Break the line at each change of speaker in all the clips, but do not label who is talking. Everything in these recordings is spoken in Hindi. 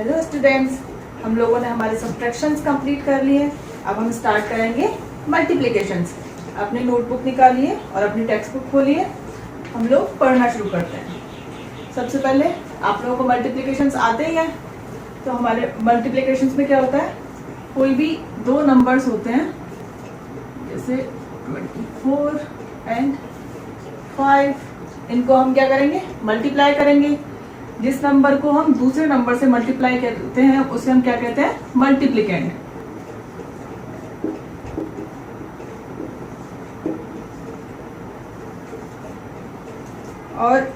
हेलो स्टूडेंट्स, हम लोगों ने हमारे सब्ट्रैक्शंस कंप्लीट कर लिए। अब हम स्टार्ट करेंगे मल्टीप्लिकेशंस। अपनी नोटबुक निकालिए और अपनी टेक्स्ट बुक खोलिए। हम लोग पढ़ना शुरू करते हैं। सबसे पहले आप लोगों को मल्टीप्लिकेशंस आते ही हैं, तो हमारे मल्टीप्लिकेशंस में क्या होता है, कोई भी दो नंबर्स होते हैं जैसे 24 एंड 5, इनको हम क्या करेंगे, मल्टीप्लाई करेंगे। जिस नंबर को हम दूसरे नंबर से मल्टीप्लाई करते हैं उसे हम क्या कहते हैं, मल्टीप्लिकेंड। और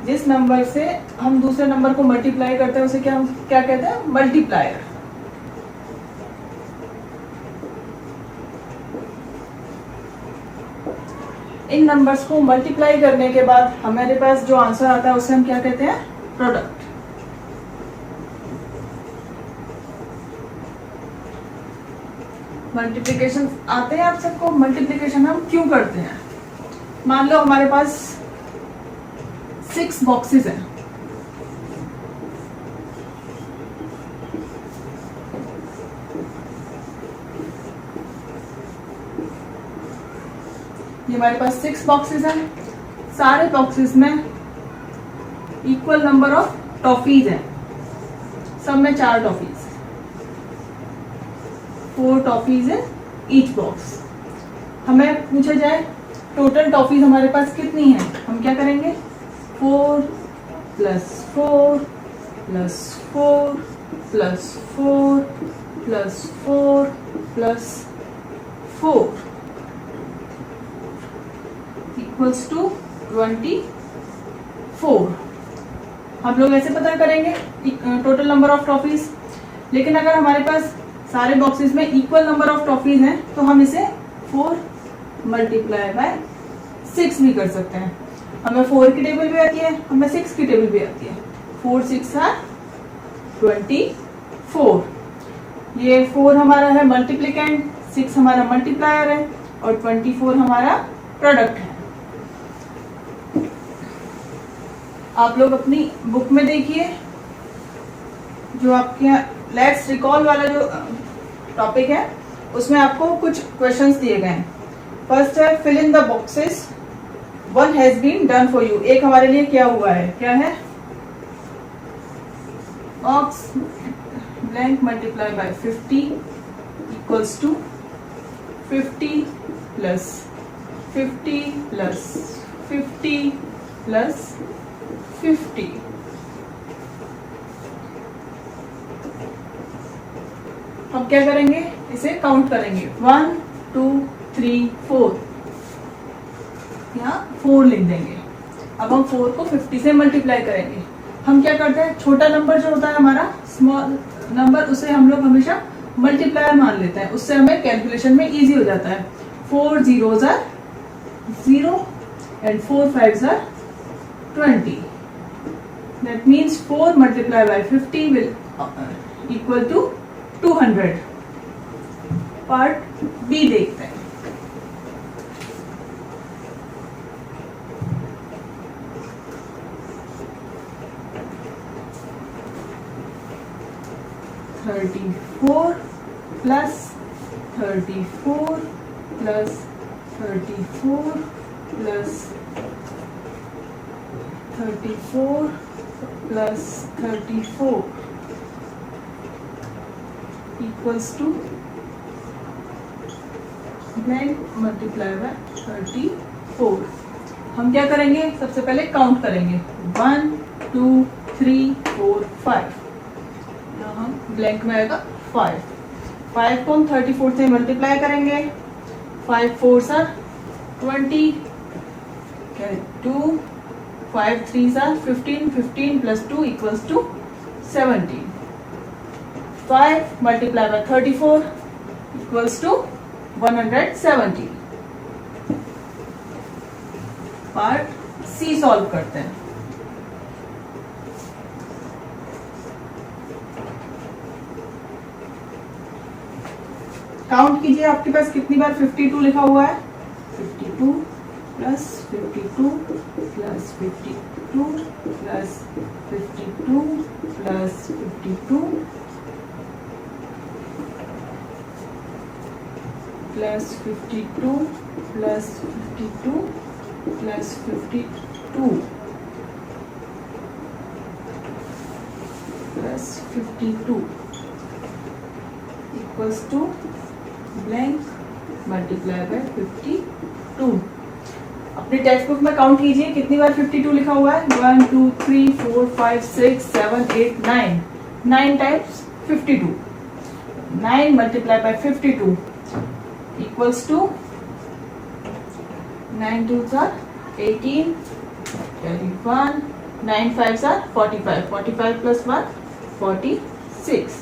जिस नंबर से हम दूसरे नंबर को मल्टीप्लाई करते हैं उसे क्या कहते हैं, मल्टीप्लायर। इन नंबर्स को मल्टीप्लाई करने के बाद हमारे पास जो आंसर आता है उसे हम क्या कहते हैं, प्रोडक्ट। मल्टीप्लिकेशन आते हैं आप सबको। मल्टीप्लिकेशन हम क्यों करते हैं, मान लो हमारे पास 6 बॉक्सेस हैं। ये हमारे पास 6 बॉक्सेस हैं। सारे बॉक्सेस में इक्वल नंबर ऑफ टॉफीज हैं। सब में 4 toffees, 4 toffees in each box. हमें पूछा जाए टोटल टॉफीज हमारे पास कितनी है, हम क्या करेंगे, 4 + 4 + 4 + 4 + 4 + 4 इक्वल्स टू 24। हम लोग ऐसे पता करेंगे टोटल नंबर ऑफ टॉफीज। लेकिन अगर हमारे पास सारे बॉक्सेस में इक्वल नंबर ऑफ टॉफीज हैं तो हम इसे 4 × 6 भी कर सकते हैं। हमें 4 की टेबल भी आती है, हमें 6 की टेबल भी आती है। 4 × 6 = 24। ये 4 हमारा है मल्टीप्लिकेंड, 6 हमारा मल्टीप्लायर है और 24 हमारा प्रोडक्ट है। आप लोग अपनी बुक में देखिए, जो आपके लेट्स रिकॉल वाला जो टॉपिक है उसमें आपको कुछ क्वेश्चंस दिए गए हैं। फर्स्ट है fill in the boxes, 1 has been done for you. एक हमारे लिए क्या हुआ है, क्या है, box blank multiply by 50 equals to 50 + 50 + 50 + 50। हम क्या करेंगे, इसे काउंट करेंगे, 1 2 3 4, यहाँ 4 लिख देंगे। अब हम 4 को 50 से मल्टीप्लाई करेंगे। हम क्या करते हैं, छोटा नंबर जो होता है हमारा स्मॉल नंबर, उसे हम लोग हमेशा मल्टीप्लायर मान लेते हैं। उससे हमें कैलकुलेशन में इजी हो जाता है। 4 zeros are 0 and 4 5s are 20. That means 4 multiplied by 50 will equal to 200. Part B देखते हैं। (34 + 34 + 34 + 34 + 34 equals to blank multiply bye 34। हम क्या करेंगे, सबसे पहले काउंट करेंगे, 1 2 3 4 5। यहाँ हम ब्लैंक में आएगा 5। 5 को हम 34 से मल्टीप्लाई करेंगे। 5 4s are 20, 2 5 3s are 15, 15 + 2 equals to 17. 5 multiplied by 34 equals to 170. Part C solve करते हैं। काउंट कीजिए, आपके पास कितनी बार 52 लिखा हुआ है, 52 plus 52 plus 52 plus 52 plus 52 plus 52 plus 52 plus 52 plus 52 equals to blank multiply by 52। अपनी टेक्स्ट बुक में काउंट कीजिए कितनी बार 52 लिखा हुआ है। 1 2 3 4 5 6 7 8 9 9 times 52। 9 multiply by 52 equals to 9 2s are 18 31 9 5s are 45 45 plus 1 46।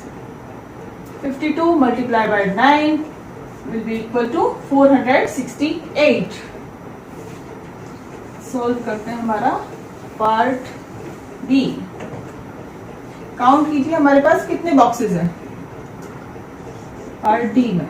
52 multiplied by 9 will be equal to 468। Solve करते हैं हमारा पार्ट बी। काउंट कीजिए हमारे पास कितने बॉक्सेस हैं पार्ट डी में।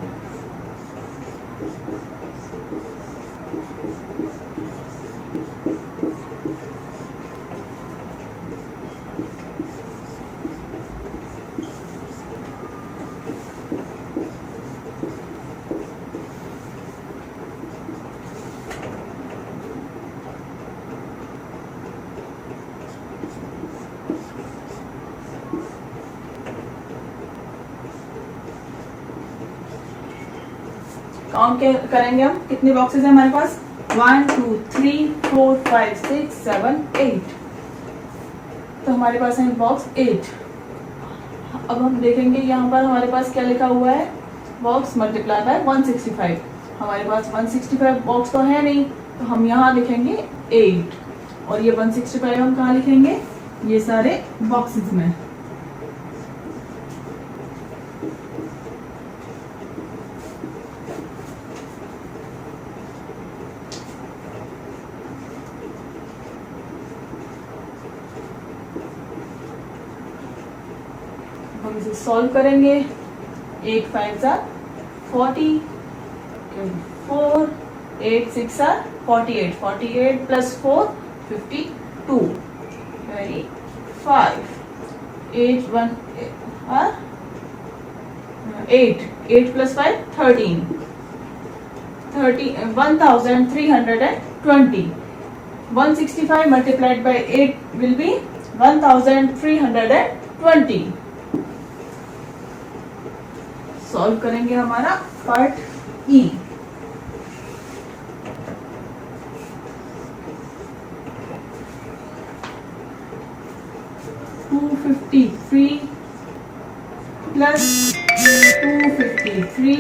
काउंट करेंगे हम कितने बॉक्सेस हैं हमारे पास। 1 2 3 4 5 6 7 8। तो हमारे पास है बॉक्स 8। अब हम देखेंगे यहाँ पर हमारे पास क्या लिखा हुआ है, बॉक्स मल्टीप्लाई बाय 165। हमारे पास 165 बॉक्स तो है नहीं, तो हम यहाँ लिखेंगे 8 और ये 165 हम कहाँ लिखेंगे, ये सारे बॉक्सेस में। हम इसे सॉल्व करेंगे। 8 5s are 40 4 8 6 are 48 48 plus 4 52 very 5 8 1 are 8 8 plus 5 13 1320। 165 multiplied by 8 will be 1320। Solve करेंगे हमारा part E. $253 plus 253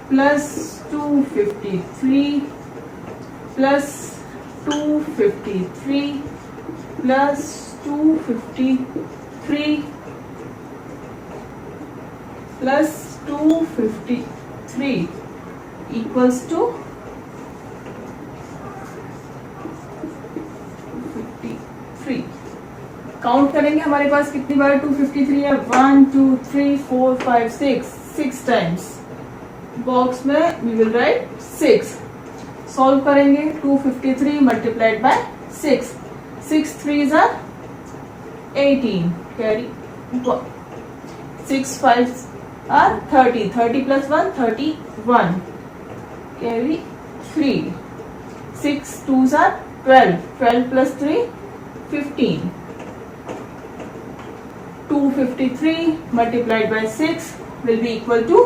plus 253 plus 253 plus 253 plus 253 equals to 53। Count करेंगे हमारे पास कितनी बार 253 है। 1 2 3 4 5 6 टाइम्स। बॉक्स में वी विल राइट 6। सॉल्व करेंगे 253 multiplied by 6 6 3s are 18 carry 6 5s are 30 30 plus 1 31 carry 3 6 2s are 12 12 plus 3 15 253 multiplied by 6 will be equal to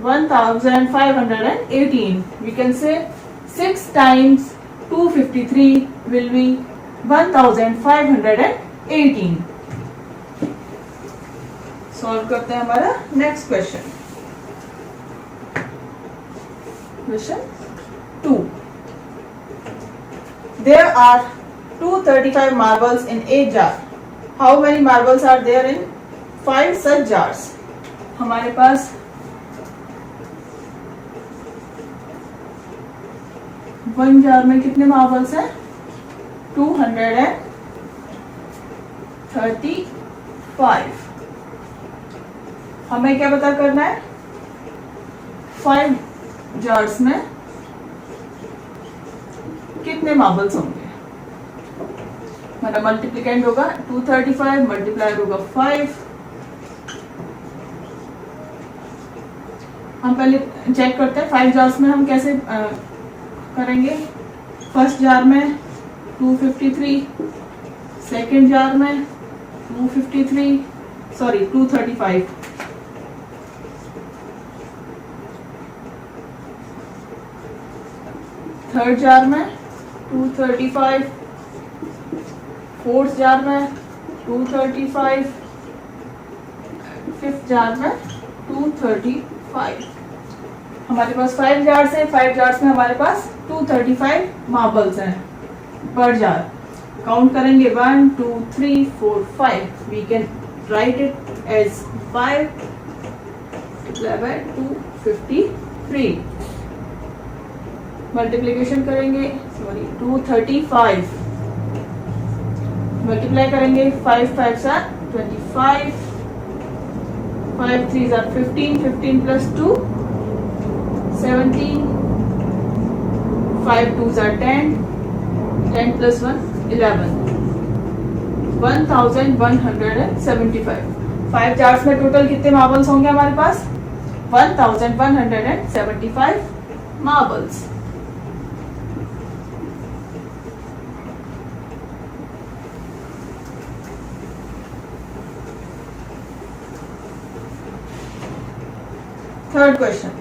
1518। we can say 6 times 253 will be 1518। Solve करते हैं हमारा next question. Question 2। There are 235 marbles in a jar. How many marbles are there in 5 such jars? हमारे पास 1 jar में कितने मार्बल्स हैं 235। हमें क्या पता करना है 5 जार्स में कितने मार्बल्स होंगे? हमारा मल्टीप्लिकेंड होगा 235, मल्टीप्लायर होगा 5। हम पहले चेक करते हैं 5 जार्स में हम कैसे करेंगे। फर्स्ट जार में 253, सेकेंड जार में 235, थर्ड जार में 235, फोर्थ जार में 235, फिफ्थ जार में 235। हमारे पास 5 जार्स हैं, 5 जार्स में हमारे पास 235 मार्बल्स हैं पर जार। काउंट करेंगे 1 2 3 4 5। We can write it as 5 253। Multiplication करेंगे, सॉरी 235, मल्टीप्लाई करेंगे 5 5 are 25, 5 3 are 15, 15 plus 2 17, 5 2s are 10, 10 plus 1 11, 1175। 5 jars में टोटल कितने मार्बल्स होंगे हमारे पास? 1175 marbles. Third question.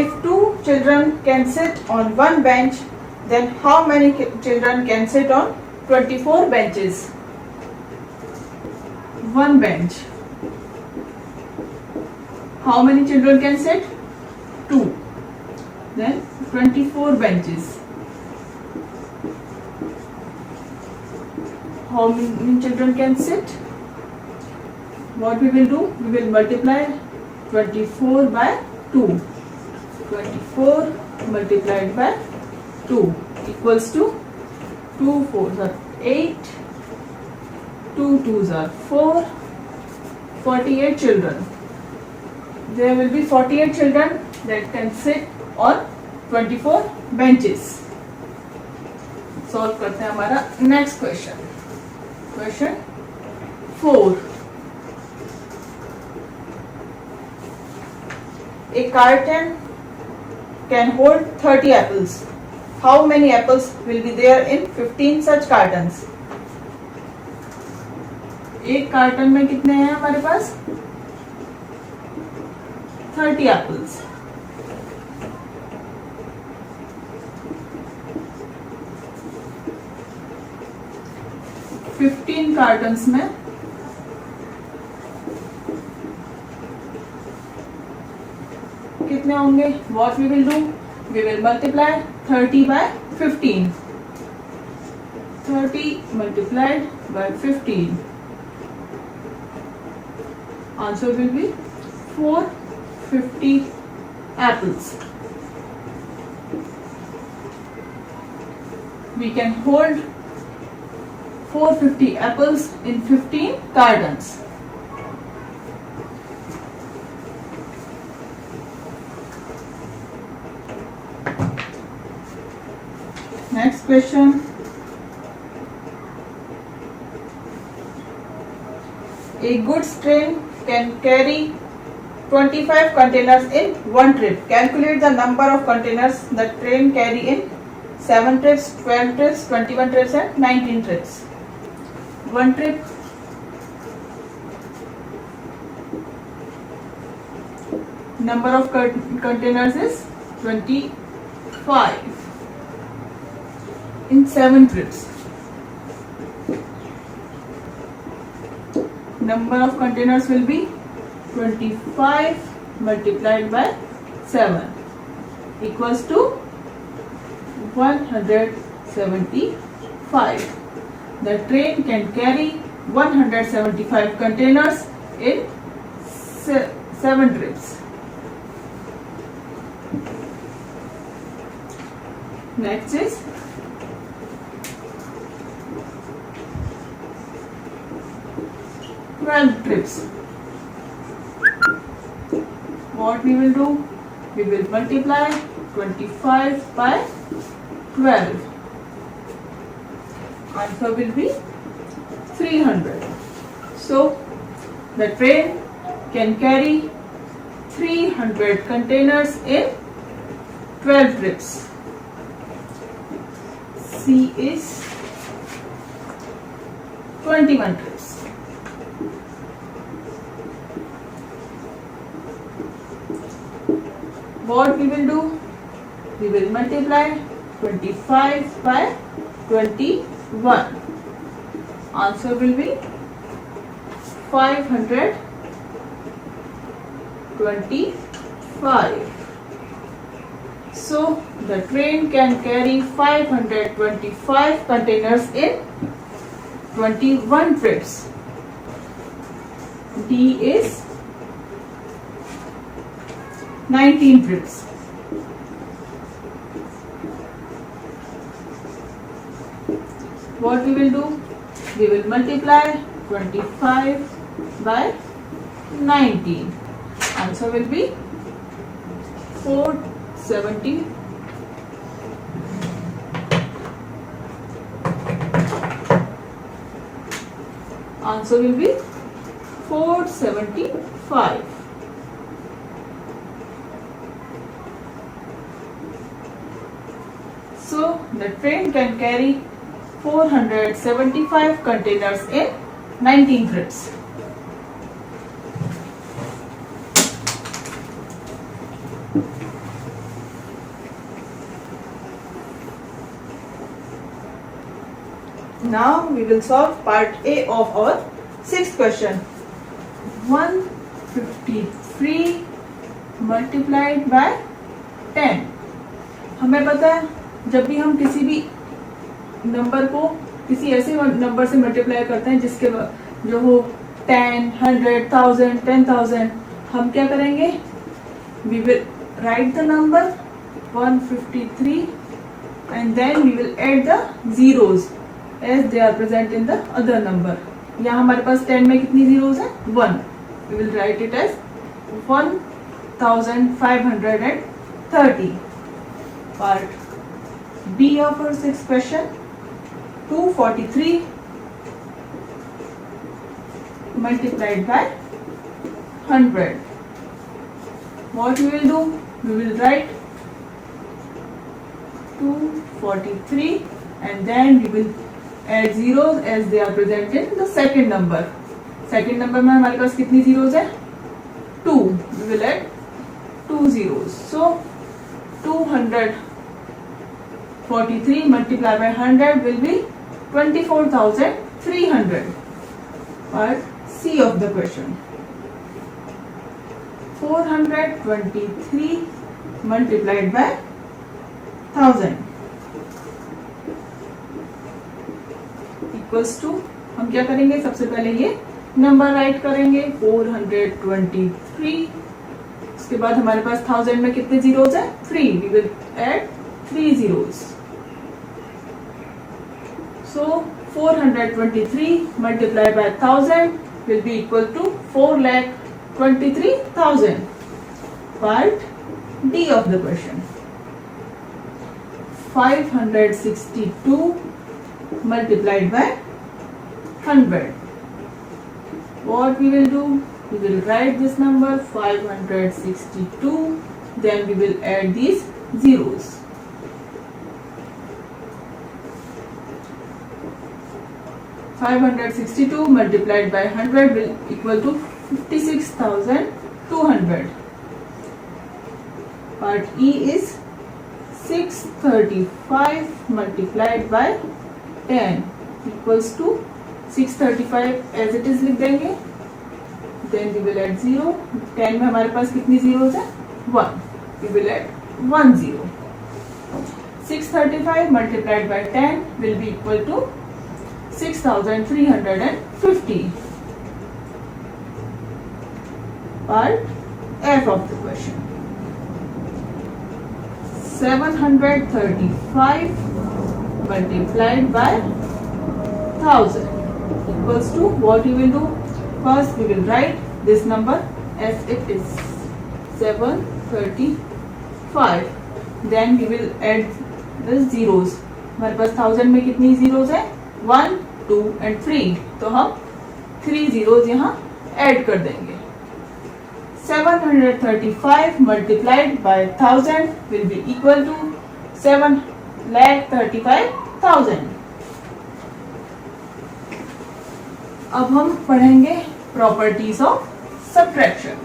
If 2 children can sit on one bench, then how many children can sit on 24 benches? One bench. How many children can sit? 2. Then 24 benches. How many children can sit? What we will do? We will multiply 24 by 2. 24 multiplied by 2 equals to 2 4s are 8, 2 2s are 4, 48 children. There will be 48 children that can sit on 24 benches. Solve करते हैं हमारा next question. Question 4. A carton can hold 30 apples. How many apples will be there in 15 such cartons? एक कार्टन में कितने हैं हमारे पास? 30 apples. फिफ्टीन कार्टन्स में कितने होंगे? What we will do? We will multiply 30 by 15. 30 multiplied by 15. Answer will be 450 apples. We can hold 450 apples in 15 cartons. Next question. A goods train can carry 25 containers in one trip. Calculate the number of containers the train carry in 7 trips, 12 trips, 21 trips and 19 trips. One trip. Number of containers is 25 in 7 trips. Number of containers will be 25 multiplied by 7 equals to 175. The train can carry 175 containers in 7 trips. Next is trips. What we will do? We will multiply 25 by 12. Answer will be 300. So the train can carry 300 containers in 12 trips. C is 21 trips. What we will do? We will multiply 25 by 21. Answer will be 525. So the train can carry 525 containers in 21 trips. D is 19 trips. What we will do? We will multiply 25 by 19. Answer will be 470. Answer will be 475. So the train can carry 475 containers in 19 trips. Now we will solve part A of our sixth question. 153 multiplied by 10. हमें पता है जब भी हम किसी भी नंबर को किसी ऐसे नंबर से मल्टीप्लाई करते हैं जिसके जो हो 10, 100, 1000, 10,000, हम क्या करेंगे? We will write the number 153 and then we will add the zeros as they are present in the other number. यहाँ हमारे पास 10 में कितनी zeros है? 1. We will write it as 1530. Part B of our sixth question. 243 multiplied by 100. What we will do? We will write 243 and then we will add zeros as they are present in the second number. Second number में हमारे पास कितनी zeros है? 2. We will add 2 zeros. So 243 multiplied by 100 will be 24,300. Part C of the question. 423 multiplied by 1000 equals to, हम क्या करेंगे? सबसे पहले ये नंबर राइट करेंगे 423. उसके बाद हमारे पास 1000 में कितने जीरोस है? 3. We will add 3 zeros. So 423 multiplied by 1000 will be equal to 4,23,000. Part D of the question. 562 multiplied by 100. What we will do? We will write this number 562. Then we will add these zeros. 562 multiplied by 100 will equal to 56,200. Part E is 635 multiplied by 10 equals to 635 as it is लिख देंगे. Then we will add 0. 10 में हमारे पास कितनी zeros है? 1. We will add 1 zero. 635 multiplied by 10 will be equal to 6,350. Part F of the question. 735 multiplied by 1000 equals to, what we will do? First we will write this number as it is 735. Then we will add the zeros. हमारे पास 1000 में कितनी जीरोस है? 1, 2 एंड 3, तो हम 3 जीरोस यहाँ ऐड कर देंगे। 735 multiplied by 1000 will be equal to 7,35,000। अब हम पढ़ेंगे प्रॉपर्टीज ऑफ सब्ट्रैक्शन।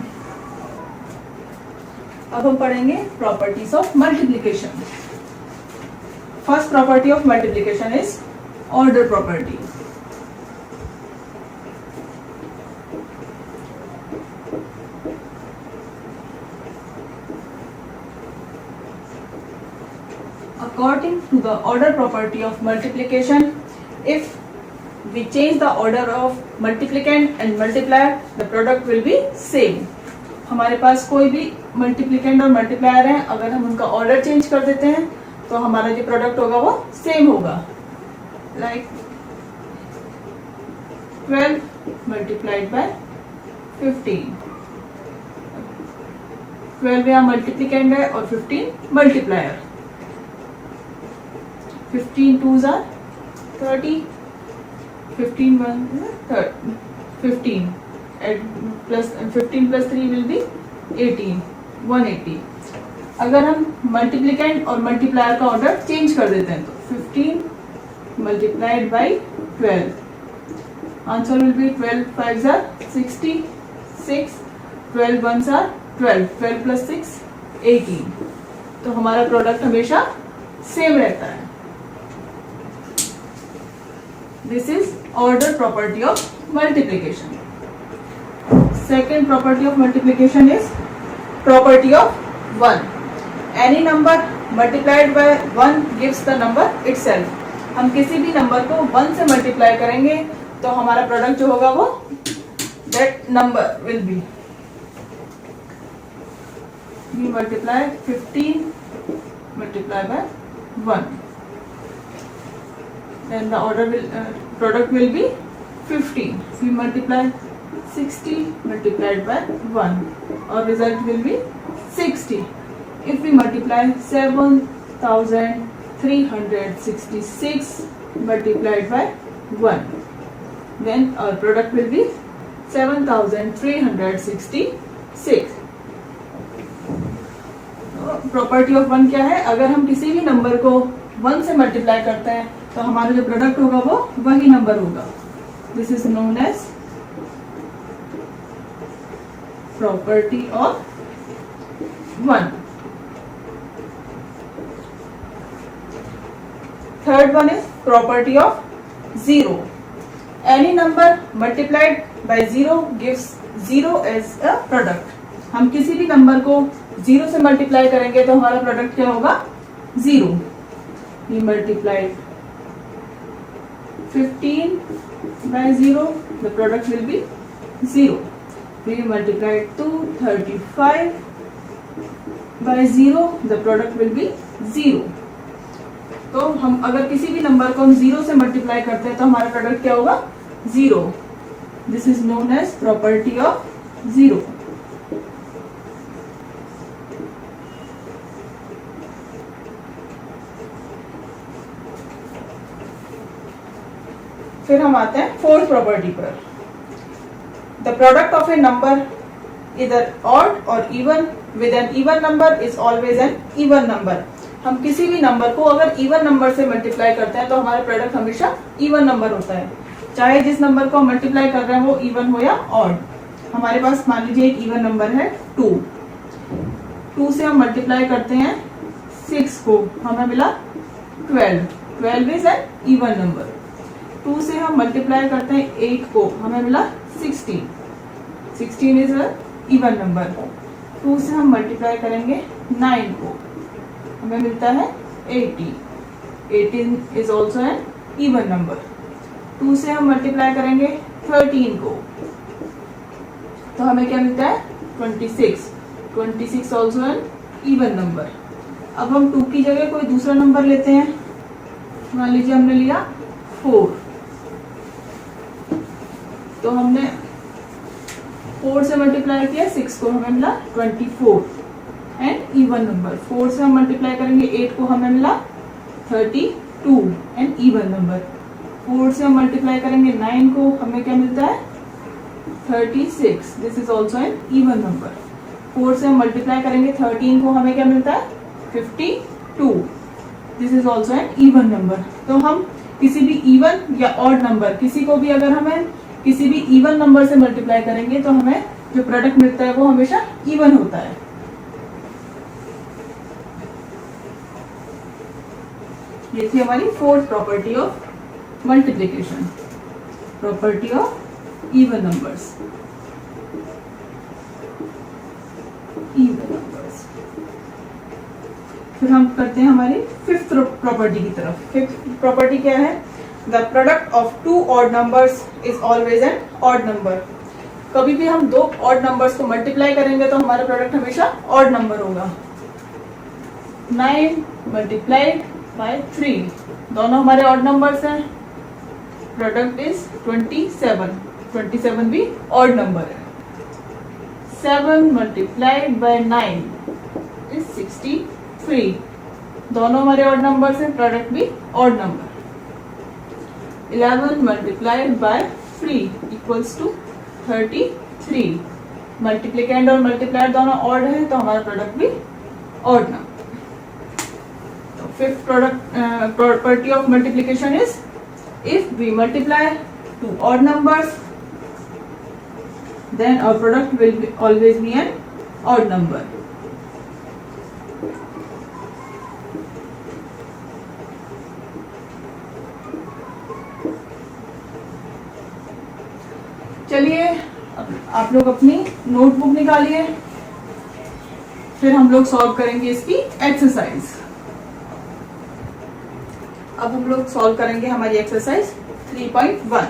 अब हम पढ़ेंगे properties of multiplication. First property of multiplication is order property. According to the order property of multiplication, if we change the order of multiplicand and multiplier, the product will be same. हमारे पास कोई भी मल्टीप्लिकेंड और मल्टीप्लायर है, अगर हम उनका ऑर्डर चेंज कर देते हैं तो हमारा जो प्रोडक्ट होगा वो सेम होगा। Like 12 multiplied by 15। 12 यहाँ मल्टीप्लिकेंड है और 15 multiplier. 15 2s are 30, 15 plus 15 plus 3 will be 18, 180। अगर हम मल्टीप्लिकेंड और मल्टीप्लायर का ऑर्डर चेंज कर देते हैं तो 15 multiplied by 12, answer will be 12 5s are 66, 12 1s are 12, 12 plus 6 18। तो हमारा प्रोडक्ट हमेशा सेम रहता है। This is order property of multiplication. Second property of multiplication is property of 1. Any number multiplied by 1 gives the number itself. हम किसी भी नंबर को 1 से मल्टीप्लाई करेंगे तो हमारा प्रोडक्ट जो होगा वो that number will be. We multiply 15 multiply by 1. Then the order will product will be 15. We multiply 60 multiplied by 1, or result will be 60. If we multiply 7,366 multiplied by 1, then our product will be 7,366. Property of 1 क्या है? अगर हम किसी भी नंबर को 1 से मल्टीप्लाई करते हैं तो हमारा जो प्रोडक्ट होगा वो वही नंबर होगा। This is known as property of 1। Third one is property of 0। Any number multiplied by 0 gives 0 as a product. हम किसी भी नंबर को 0 से मल्टीप्लाई करेंगे तो हमारा प्रोडक्ट क्या होगा? 0। We multiplied 15 by 0, the product will be 0. We multiplied 235 by 0, the product will be 0. तो हम अगर किसी भी नंबर को हम 0 से मल्टीप्लाई करते हैं तो हमारा प्रोडक्ट क्या होगा? 0. This is known as property of 0. फिर हम आते हैं फोर्थ प्रॉपर्टी पर। The product of a number either odd और even with an even number is always an even number. हम किसी भी नंबर को अगर इवन नंबर से मल्टीप्लाई करते हैं तो हमारा प्रोडक्ट हमेशा इवन नंबर होता है, चाहे जिस नंबर को हम मल्टीप्लाई कर रहे हैं वो इवन हो या ऑड। हमारे पास मान लीजिए एक इवन नंबर है 2। 2 से हम मल्टीप्लाई करते हैं 6 को, हमें मिला 12। 12 इज एन इवन नंबर। 2 से हम मल्टीप्लाई करते हैं 8 को, हमें मिला 16। 16 इज अ इवन नंबर। 2 से हम मल्टीप्लाई करेंगे 9 को, हमें मिलता है 80। 18 is also an even number. 2 से हम मल्टीप्लाई करेंगे 13 को, तो हमें क्या मिलता है? 26। 26 ऑल्सो एन इवन नंबर। अब हम 2 की जगह कोई दूसरा नंबर लेते हैं। मान लीजिए हमने लिया 4, तो हमने 4 से मल्टीप्लाई किया 6 को, हमें मिला 24 एंड इवन नंबर। 4 से हम मल्टीप्लाई करेंगे 8 को, हमें मिला 32 एन इवन नंबर। 4 से हम मल्टीप्लाई करेंगे 9 को, हमें क्या मिलता है 36, this is also an even number. 4 से हम मल्टीप्लाई करेंगे 13 को, हमें क्या मिलता है 52, this is also an even number. तो हम किसी भी इवन या ऑड नंबर, किसी को भी अगर हमें किसी भी इवन नंबर से मल्टीप्लाई करेंगे तो हमें जो प्रोडक्ट मिलता है वो हमेशा इवन होता है। ये थी हमारी fourth property of multiplication, property of even numbers. फिर हम करते हैं हमारी फिफ्थ प्रॉपर्टी की तरफ। फिफ्थ प्रॉपर्टी क्या है? The product of two odd numbers is always an odd number. कभी भी हम दो ऑड नंबर्स को मल्टीप्लाई करेंगे तो हमारा प्रोडक्ट हमेशा ऑड नंबर होगा। 9 मल्टीप्लाइड बाय 3, दोनों हमारे ऑड नंबर्स हैं। प्रोडक्ट इज 27, 27 भी ऑड नंबर है। 7 मल्टीप्लाइड बाय 9 इज 63, दोनों हमारे ऑड नंबर्स हैं, प्रोडक्ट भी odd number. 11 multiplied by 3 equals to 33, multiplicand और मल्टीप्लायर दोनों ऑड है तो हमारा प्रोडक्ट भी ऑड नंबर। तो fifth property of multiplication is if we multiply two odd numbers then our product will always be an odd number. चलिए आप लोग अपनी नोटबुक निकालिए, फिर हम लोग सॉल्व करेंगे इसकी एक्सरसाइज। अब हम लोग सॉल्व करेंगे हमारी एक्सरसाइज 3.1।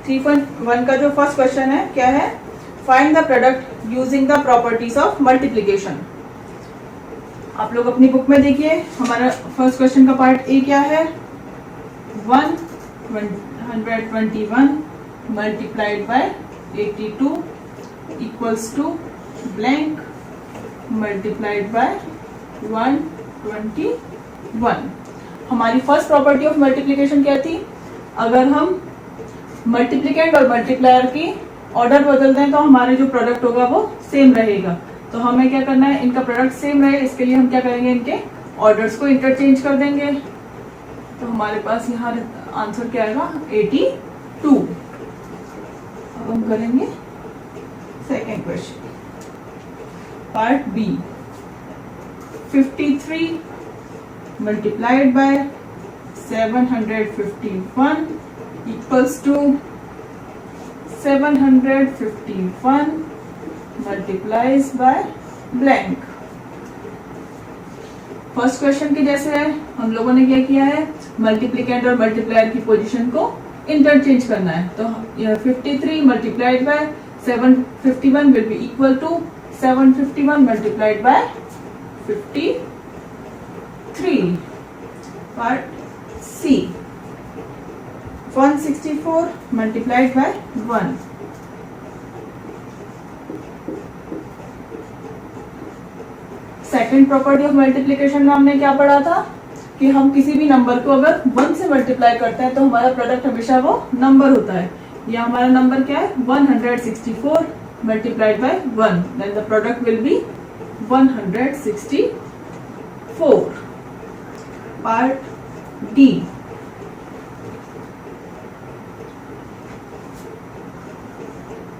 3.1 का जो फर्स्ट क्वेश्चन है क्या है? Find the product using the properties of multiplication. आप लोग अपनी बुक में देखिए, हमारा फर्स्ट क्वेश्चन का पार्ट ए क्या है? 121 multiplied by 82 equals to blank multiplied by 121। हमारी फर्स्ट प्रॉपर्टी ऑफ मल्टीप्लिकेशन क्या थी? अगर हम मल्टीप्लिकेंड और मल्टीप्लायर की ऑर्डर बदल दें तो हमारे जो प्रोडक्ट होगा वो सेम रहेगा। तो हमें क्या करना है, इनका प्रोडक्ट सेम रहे, इसके लिए हम क्या करेंगे, इनके ऑर्डर्स को इंटरचेंज कर देंगे। तो हमारे पास यहाँ आंसर क्या आएगा? 82। अब हम करेंगे second question, part B. 53 multiplied by 751 equals to 751 multiplies by blank। First question के जैसे है, हम लोगों ने क्या किया है, मल्टीप्लिकेंड और मल्टीप्लायर की पोजीशन को इंटरचेंज करना है। तो 53 multiplied by 751 will be equal to 751 multiplied by 53। Part C. 164 multiplied by 1। Second property of multiplication में हमने क्या पढ़ा था कि हम किसी भी नंबर को अगर 1 से मल्टीप्लाई करते हैं तो हमारा प्रोडक्ट हमेशा वो नंबर होता है। या हमारा नंबर क्या है? 164 multiplied by 1, then the product will be 164। Part D.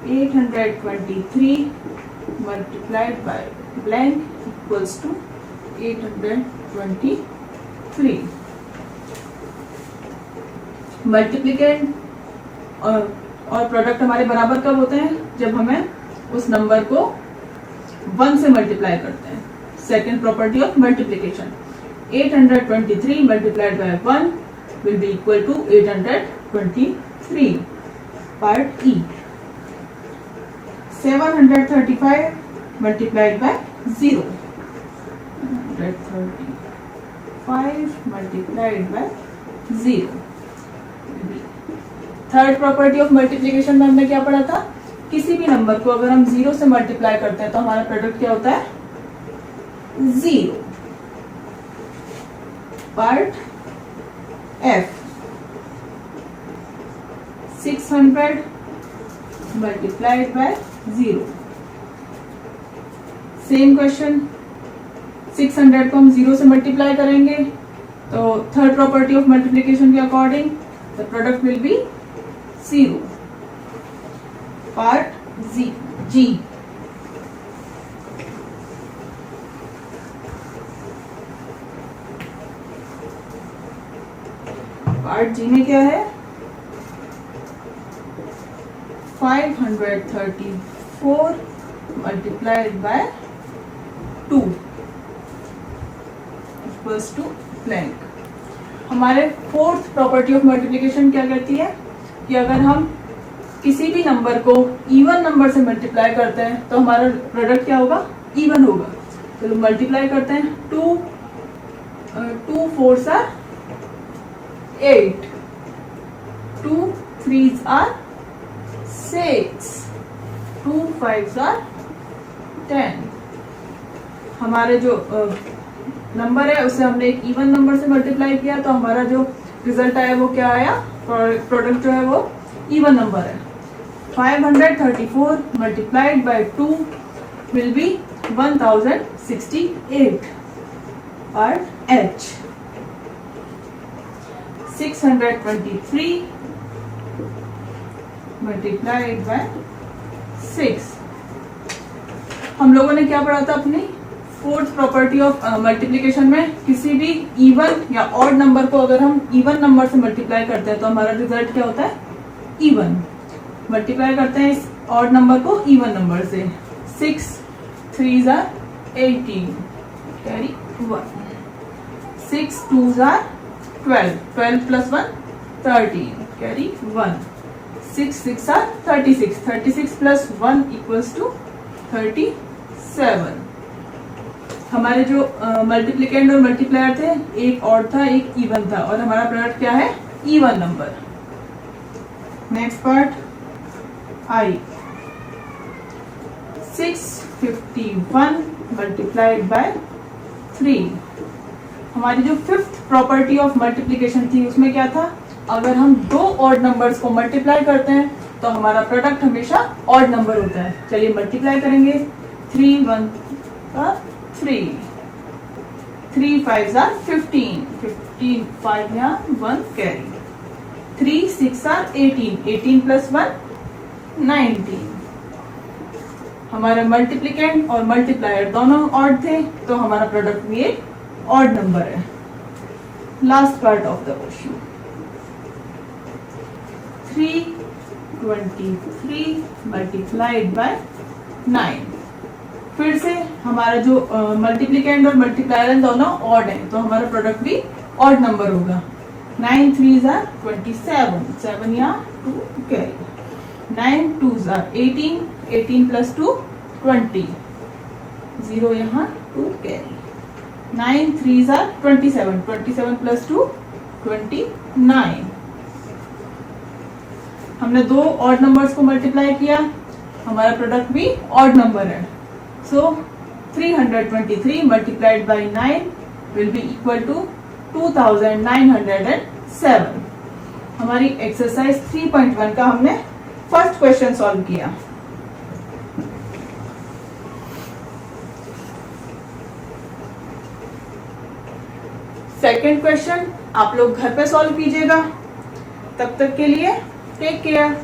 823 multiplied by blank equals to 823। Multiplicand और प्रोडक्ट हमारे बराबर कब होते हैं? जब हमें उस नंबर को 1 से मल्टीप्लाई करते हैं। Second property of multiplication, 823 multiplied by 1 will be equal to 823। Part E. 735 multiplied by 0, 735 multiplied by 0। Third property of multiplication में हमने क्या पढ़ा था? किसी भी नंबर को अगर हम 0 से मल्टीप्लाई करते हैं तो हमारा प्रोडक्ट क्या होता है? 0. Part F, 600 multiplied by 0. Same question, 600 को हम 0 से मल्टीप्लाई करेंगे तो थर्ड प्रॉपर्टी ऑफ मल्टीप्लिकेशन के according the product will be 0. Part G, part G में क्या है, 534 multiplied by 2 equals to blank. हमारे फोर्थ प्रॉपर्टी ऑफ मल्टीप्लिकेशन क्या कहती है कि अगर हम किसी भी नंबर को इवन नंबर से मल्टीप्लाई करते हैं तो हमारा प्रोडक्ट क्या होगा, इवन होगा. चलो मल्टीप्लाई करते हैं. 2 4s are 8, 2 3s are 6, 2 5s are 10. हमारे जो नंबर है उसे हमने एक इवन नंबर से मल्टीप्लाई किया तो हमारा जो रिजल्ट आया वो क्या आया, प्रोडक्ट जो है वो इवन नंबर है. 534 multiplied by 2 will be 1068. Part H, 623 multiplied by 6. हम लोगों ने क्या पढ़ा था अपनी फोर्थ प्रॉपर्टी ऑफ मल्टीप्लिकेशन में, किसी भी इवन या ऑड नंबर को अगर हम इवन नंबर से मल्टीप्लाई करते हैं तो हमारा रिजल्ट क्या होता है, इवन. मल्टीप्लाई करते हैं इस ऑड नंबर को इवन नंबर से. 6 3s are 18, carry 1. 6 2s are 12, 12 plus 1 13, carry 1. 6 6 are 36, 36 plus 1 equals to 37. हमारे जो मल्टीप्लिकेंड और मल्टीप्लायर थे, एक ऑड था एक इवन था और हमारा प्रोडक्ट क्या है, even number. Next part I, 651 multiplied by 3. हमारी जो फिफ्थ प्रॉपर्टी ऑफ मल्टीप्लिकेशन थी उसमें क्या था, अगर हम दो ऑड नंबर्स को मल्टीप्लाई करते हैं तो हमारा प्रोडक्ट हमेशा ऑड नंबर होता है. चलिए मल्टीप्लाई करेंगे. 3 1 3, 3 5s are 15, 15 5 यहाँ 1 कैरी. 3 6 are 18, 18 plus 1 19. हमारे मल्टीप्लिकेंड और मल्टीप्लायर दोनों ऑड थे तो हमारा प्रोडक्ट भी एक ऑड नंबर है. Last part of the question, 323 multiplied by 9. फिर से हमारा जो मल्टीप्लिकेंड और मल्टीप्लायर दोनों ऑड है तो हमारा प्रोडक्ट भी ऑड नंबर होगा. 9 3s are 27, 7 यहाँ 2 कैरी. 9 2s are 18, 18 plus 2 20, 0 यहाँ 2 कैरी. 9 3s are 27, 27 plus 2 29. हमने दो ऑड नंबर्स को मल्टीप्लाई किया, हमारा प्रोडक्ट भी ऑड नंबर है. So 323 multiplied by 9 will be equal to 2907. हमारी एक्सरसाइज 3.1 का हमने फर्स्ट क्वेश्चन सॉल्व किया. सेकेंड क्वेश्चन आप लोग घर पे सॉल्व कीजिएगा. तब तक के लिए टेक केयर.